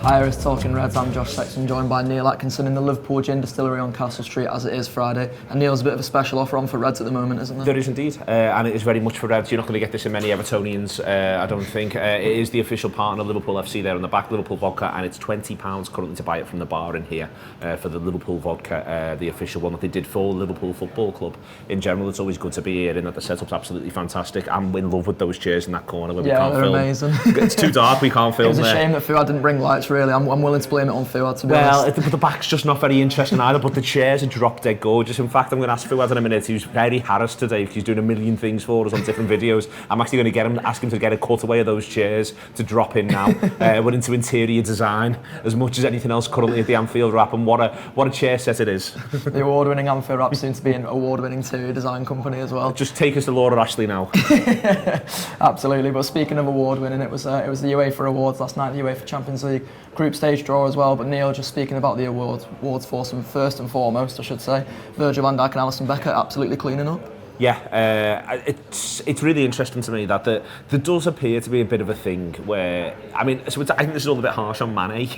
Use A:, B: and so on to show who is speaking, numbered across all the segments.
A: Hi, it's Talking Reds. I'm Josh Sexton, joined by Neil Atkinson in the Liverpool Gin Distillery on Castle Street, as it is Friday. And Neil's a bit of a special offer on for Reds at the moment, isn't there?
B: There is indeed, and it is very much for Reds. You're not going to get this in many Evertonians, I don't think. It is the official partner, Liverpool FC, there on the back, Liverpool Vodka, and it's £20 currently to buy it from the bar in here for the Liverpool Vodka, the official one that they did for Liverpool Football Club. In general, it's always good to be here, in that the setup's absolutely fantastic. I'm in love with those chairs in that corner where we can't film.
A: Yeah, they're amazing.
B: It's too dark, we can't film
A: there. It was a
B: there.
A: shame that Fuad didn't bring lights, really. I'm willing to blame it on Fuad, to be honest.
B: Well, the back's just not very interesting either, but the chairs are drop dead gorgeous. In fact, I'm going to ask Fuad in a minute. He was very harassed today because he's doing a million things for us on different videos. I'm actually going to ask him to get a cutaway of those chairs to drop in now. We're into interior design as much as anything else currently at the Anfield Wrap, and what a chair set it is.
A: The award-winning Anfield Wrap seems to be an award-winning interior design company as well.
B: Just take us to Laura Ashley now.
A: Absolutely, but speaking of award-winning, it was the UEFA Awards last night, the UEFA Champions League group stage draw as well. But Neil, just speaking about the awards for some, first and foremost, I should say, Virgil van Dijk and Alisson Becker absolutely cleaning up.
B: Yeah, it's really interesting to me that there does appear to be a bit of a thing where, I mean, I think this is all a bit harsh on Mane,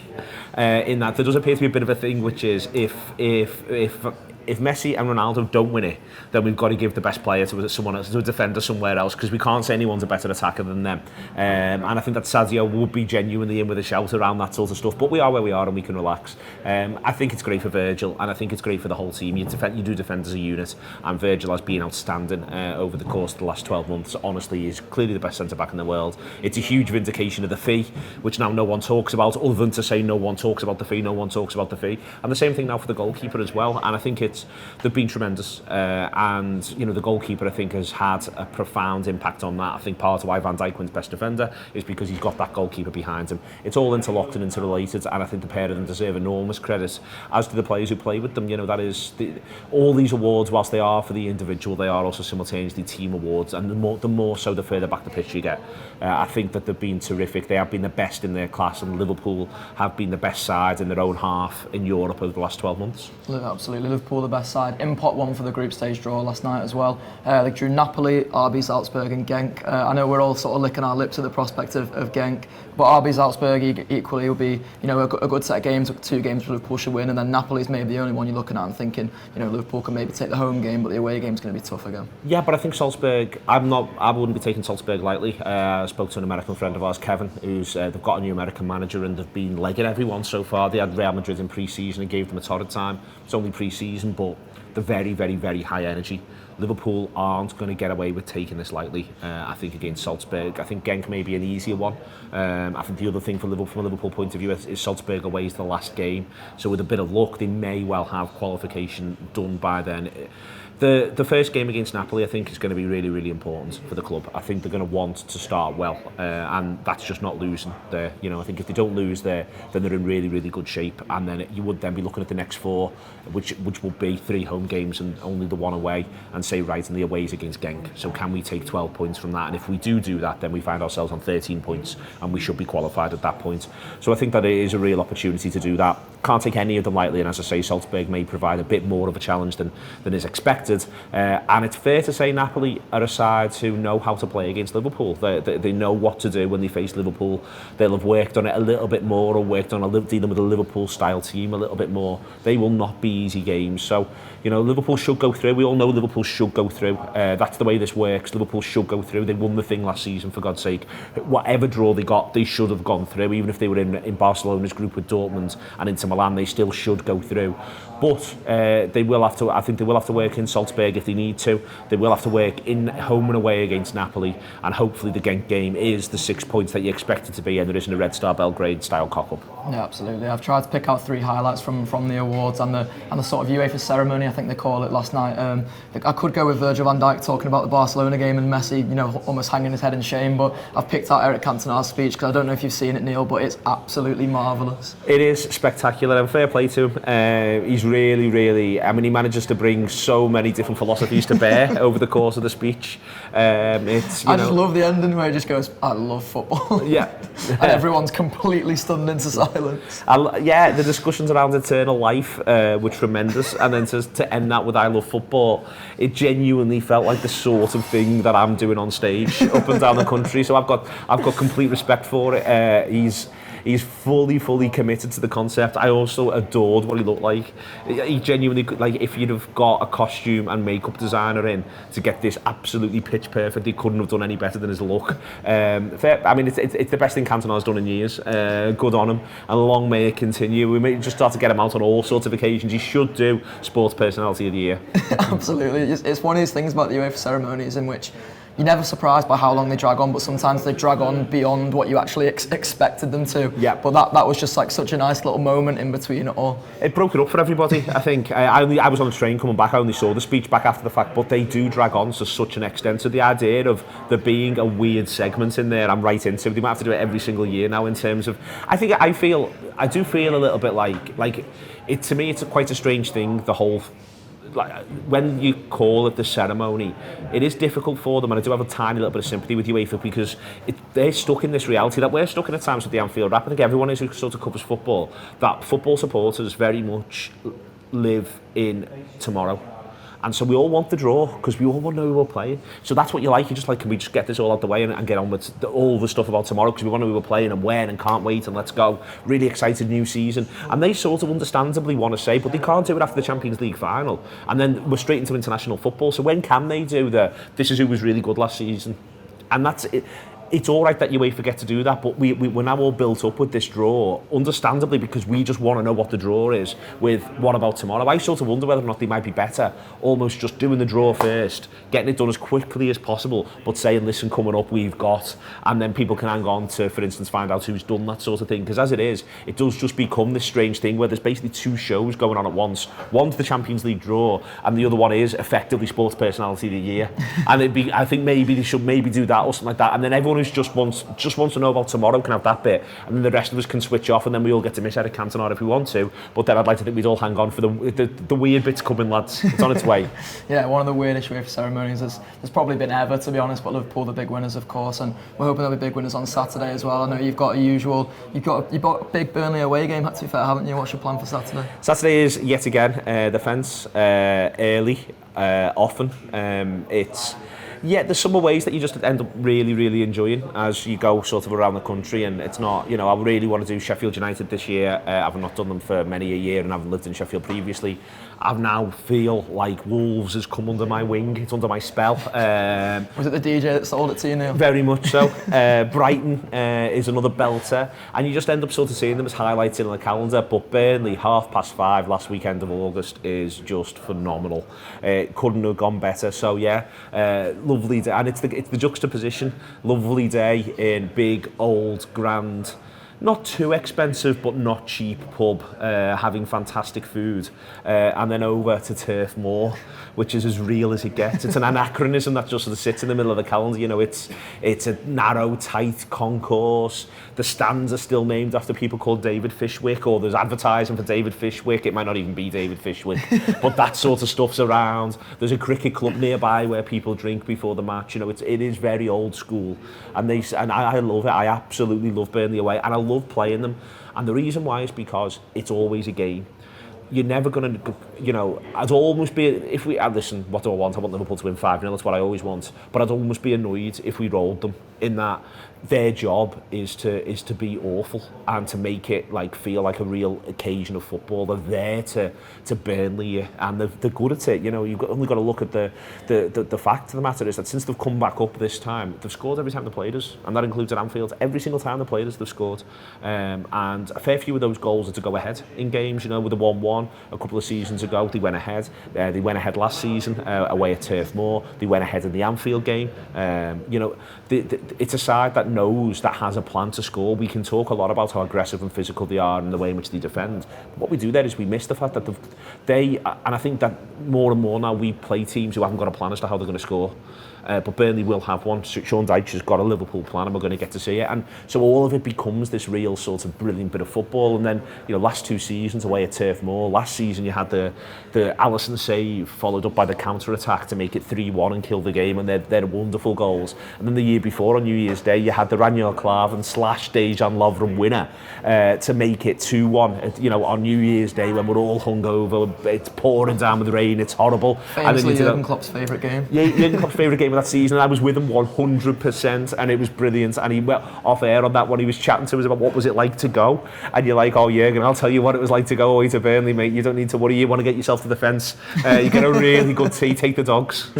B: in that there does appear to be a bit of a thing which is if Messi and Ronaldo don't win it, then we've got to give the best player to someone else, to a defender somewhere else, because we can't say anyone's a better attacker than them. And I think that Sadio would be genuinely in with a shout around that sort of stuff. But we are where we are and we can relax. I think it's great for Virgil, and I think it's great for the whole team. You do defend as a unit, and Virgil has been outstanding over the course of the last 12 months. Honestly, he's clearly the best centre-back in the world. It's a huge vindication of the fee, which now no one talks about, other than to say no one talks about the fee, no one talks about the fee. And the same thing now for the goalkeeper as well. And I think they've been tremendous, and the goalkeeper, I think, has had a profound impact on that. I think part of why Van Dijk wins best defender is because he's got that goalkeeper behind him. It's all interlocked and interrelated, and I think the pair of them deserve enormous credit, as do the players who play with them. That is all these awards, whilst they are for the individual, they are also simultaneously team awards, and the more so the further back the pitch you get. I think that they've been terrific. They have been the best in their class, and Liverpool have been the best side in their own half in Europe over the last 12 months.
A: Absolutely, Liverpool the best side. In pot one for the group stage draw last night as well. They drew Napoli, RB Salzburg and Genk. I know we're all sort of licking our lips at the prospect of Genk, but RB Salzburg equally will be a good set of games. 2 games Liverpool should win, and then Napoli's maybe the only one you're looking at and thinking Liverpool can maybe take the home game, but the away game's going to be tough again.
B: Yeah, but I think Salzburg, I wouldn't be taking Salzburg lightly. I spoke to an American friend of ours, Kevin, who's they've got a new American manager and they've been legging everyone so far. They had Real Madrid in pre-season and gave them a torrid time. It's only pre-season, but they're very, very, very high energy. Liverpool aren't going to get away with taking this lightly, I think, against Salzburg. I think Genk may be an easier one. I think the other thing from a Liverpool point of view is Salzburg away is the last game. So with a bit of luck, they may well have qualification done by then. The first game against Napoli, I think, is going to be really, really important for the club. I think they're going to want to start well, and that's just not losing there. I think if they don't lose there, then they're in really, really good shape, and then you would then be looking at the next 4, which will be 3 home games and only the 1 away, and say, right, and the away is against Genk. So can we take 12 points from that? And if we do that, then we find ourselves on 13 points, and we should be qualified at that point. So I think that it is a real opportunity to do that. Can't take any of them lightly, and as I say, Salzburg may provide a bit more of a challenge than is expected. And it's fair to say Napoli are a side who know how to play against Liverpool. They know what to do when they face Liverpool. They'll have worked on it a little bit more, or worked on dealing with a Liverpool-style team a little bit more. They will not be easy games. So, Liverpool should go through. We all know Liverpool should go through. That's the way this works. Liverpool should go through. They won the thing last season, for God's sake. Whatever draw they got, they should have gone through. Even if they were in Barcelona's group with Dortmund and Inter Milan, they still should go through. But they will have to. I think they will have to work in Salzburg if they need to. They will have to work in home and away against Napoli, and hopefully the Genk game is the 6 points that you expect it to be, and there isn't a Red Star Belgrade style cock-up.
A: Yeah, absolutely. I've tried to pick out 3 highlights from the awards and the sort of UEFA ceremony, I think they call it, last night. I could go with Virgil van Dijk talking about the Barcelona game and Messi, almost hanging his head in shame, but I've picked out Eric Cantona's speech because I don't know if you've seen it, Neil, but it's absolutely marvellous.
B: It is spectacular, and fair play to him. He's really, really, he manages to bring so many different philosophies to bear over the course of the speech. I just
A: love the ending where he just goes, I love football.
B: Yeah.
A: And everyone's completely stunned into silence.
B: The discussions around eternal life were tremendous, and then to end that with I love football, it genuinely felt like the sort of thing that I'm doing on stage up and down the country. So I've got complete respect for it. he's fully committed to the concept. I also adored what he looked like. He genuinely, like, if you'd have got a costume and makeup designer in to get this absolutely pitch perfect, he couldn't have done any better than his look. I mean, it's the best thing Cantona's done in years. Good on him, and long may it continue. We may just start to get him out on all sorts of occasions. He should do Sports Personality of the Year.
A: Absolutely. It's one of these things about the UEFA ceremonies in which you're never surprised by how long they drag on, but sometimes they drag on beyond what you actually expected them to.
B: Yeah.
A: But that was just like such a nice little moment in between it all.
B: It broke it up for everybody, I think. I was on the train coming back, I only saw the speech back after the fact, but they do drag on to such an extent. So the idea of there being a weird segment in there, I'm right into it. They might have to do it every single year now in terms of... I do feel a little bit like it, to me, it's quite a strange thing, the whole... Like, when you call it the ceremony, it is difficult for them, and I do have a tiny little bit of sympathy with UEFA because they're stuck in this reality that we're stuck in at times with the Anfield Wrap. I think everyone who sort of covers football, that football supporters very much live in tomorrow. And so we all want the draw because we all want to know who we're playing. So that's what you like. You're just like, can we just get this all out the way and get on with all the stuff about tomorrow because we want to know who we're playing and when and can't wait and let's go. Really excited new season. And they sort of understandably want to say, but they can't do it after the Champions League final. And then we're straight into international football. So when can they do this is who was really good last season? And that's it. It's all right that UEFA get to do that, but we're now all built up with this draw, understandably, because we just want to know what the draw is with what about tomorrow. I sort of wonder whether or not they might be better almost just doing the draw first, getting it done as quickly as possible, but saying, listen, coming up we've got, and then people can hang on to, for instance, find out who's done that sort of thing, because as it is, it does just become this strange thing where there's basically two shows going on at once. One's the Champions League draw, and the other one is effectively Sports Personality of the Year. And I think maybe they should do that or something like that, and then everyone who just wants to know about tomorrow can have that bit, and then the rest of us can switch off, and then we all get to miss Eric Cantona if we want to. But then I'd like to think we'd all hang on for the weird bits coming, lads. It's on its way.
A: Yeah, one of the weirdest UEFA ceremonies there's probably been ever, to be honest. But Liverpool the big winners, of course, and we're hoping there'll be big winners on Saturday as well. I know you've got you've got a big Burnley away game. To be fair, haven't you? What's your plan for Saturday?
B: Saturday is yet again defence early, often. There's some ways that you just end up really enjoying as you go sort of around the country, and it's not, I really want to do Sheffield United this year. I've not done them for many a year, and I've lived in Sheffield previously. I now feel like Wolves has come under my wing, it's under my spell.
A: Was it the DJ that sold it to you, Neil?
B: Very much so. Brighton is another belter, and you just end up sort of seeing them as highlights in the calendar, but Burnley, 5:30 last weekend of August is just phenomenal. Couldn't have gone better, so yeah, lovely day, and it's the juxtaposition. Lovely day in big, old, grand, not too expensive but not cheap pub, having fantastic food, and then over to Turf Moor, which is as real as it gets. It's an anachronism that just sort of sits in the middle of the calendar. It's a narrow, tight concourse. The stands are still named after people called David Fishwick, or there's advertising for David Fishwick. It might not even be David Fishwick, but that sort of stuff's around. There's a cricket club nearby where people drink before the match. It is very old school, and I love it. I absolutely love Burnley away, and I love playing them. And the reason why is because it's always a game. You're never going to, I'd almost be, listen, what do I want? I want Liverpool to win 5-0, that's what I always want. But I'd almost be annoyed if we rolled them, in that their job is to be awful and to make it feel like a real occasion of football. They're there to Burnley you, and they're good at it. You've only got to look at the fact of the matter is that since they've come back up this time, they've scored every time they played us, and that includes at Anfield. Every single time they played us, they've scored, and a fair few of those goals are to go ahead in games. With the 1-1 a couple of seasons ago, they went ahead. They went ahead last season away at Turf Moor. They went ahead in the Anfield game. It's a side that knows, that has a plan to score. We can talk a lot about how aggressive and physical they are and the way in which they defend. But what we do there is we miss the fact that and I think that more and more now we play teams who haven't got a plan as to how they're going to score. But Burnley will have one. Sean Dyche has got a Liverpool plan, and we're going to get to see it. And so all of it becomes this real sort of brilliant bit of football. And then, last 2 seasons away at Turf Moor. Last season you had the the Alisson save followed up by the counter-attack to make it 3-1 and kill the game, and they're wonderful goals. And then the year before, on New Year's Day, you had the Ranier Klavan / Dejan Lovren winner to make it 2-1, you know, on New Year's Day when we're all hungover, it's pouring down with rain, it's horrible.
A: Famously Jurgen Klopp's favourite game.
B: Yeah, Jurgen Klopp's favourite game of that season, and I was with him 100%, and it was brilliant. And he went off air on that one, he was chatting to us about what was it like to go, and you're like, oh Jurgen, I'll tell you what it was like to go away to Burnley, mate. You don't need to worry, you want to get yourself to the fence, you get a really good tea, take the dogs.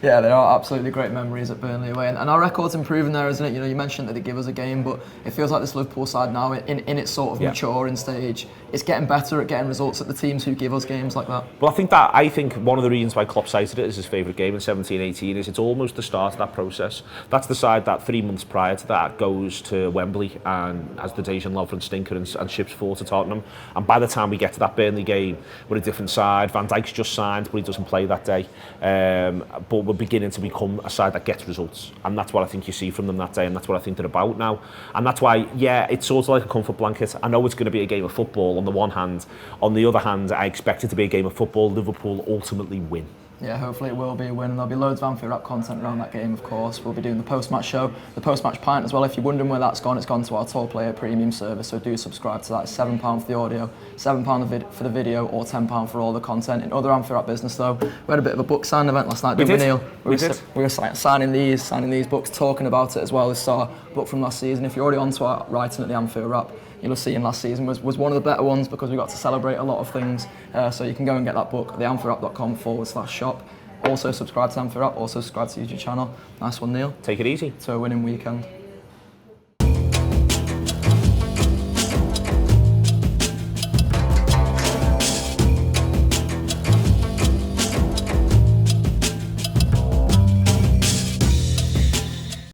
A: Yeah, there are absolutely great memories at Burnley away, and our record's improving there, isn't it? You know, you mentioned that they give us a game, but it feels like this Liverpool side now, in its sort of maturing stage, it's getting better at getting results at the teams who give us games like that.
B: Well, I think one of the reasons why Klopp cited it as his favourite game in 17-18 is it's almost the start of that process. That's the side that 3 months prior to that goes to Wembley and has the Dejan Lovren stinker and ships 4 to Tottenham. And by the time we get to that Burnley game, we're a different side. Van Dijk's just signed, but he doesn't play that day. But we're beginning to become a side that gets results. And that's what I think you see from them that day, and that's what I think they're about now. And that's why, yeah, it's sort of like a comfort blanket. I know it's going to be a game of football on the one hand. On the other hand, I expect it to be a game of football. Liverpool ultimately win.
A: Yeah, hopefully it will be a win, and there'll be loads of Anfield Wrap content around that game, of course. We'll be doing the post-match show, the post-match pint as well. If you're wondering where that's gone, it's gone to our Tall Player premium service, so do subscribe to that. It's £7 for the audio, £7 for the video, or £10 for all the content. In other Anfield Wrap business though, we had a bit of a book signing event last night, didn't we, Neil? We were signing these books, talking about it as well. This is our book from last season. If you're already onto our writing at the Anfield Wrap, you'll have seen last season was one of the better ones because we got to celebrate a lot of things. So you can go and get that book at theanfieldwrap.com/shop. Also subscribe to Anfield Wrap, also subscribe to the YouTube channel. Nice one, Neil.
B: Take it easy.
A: To a winning weekend.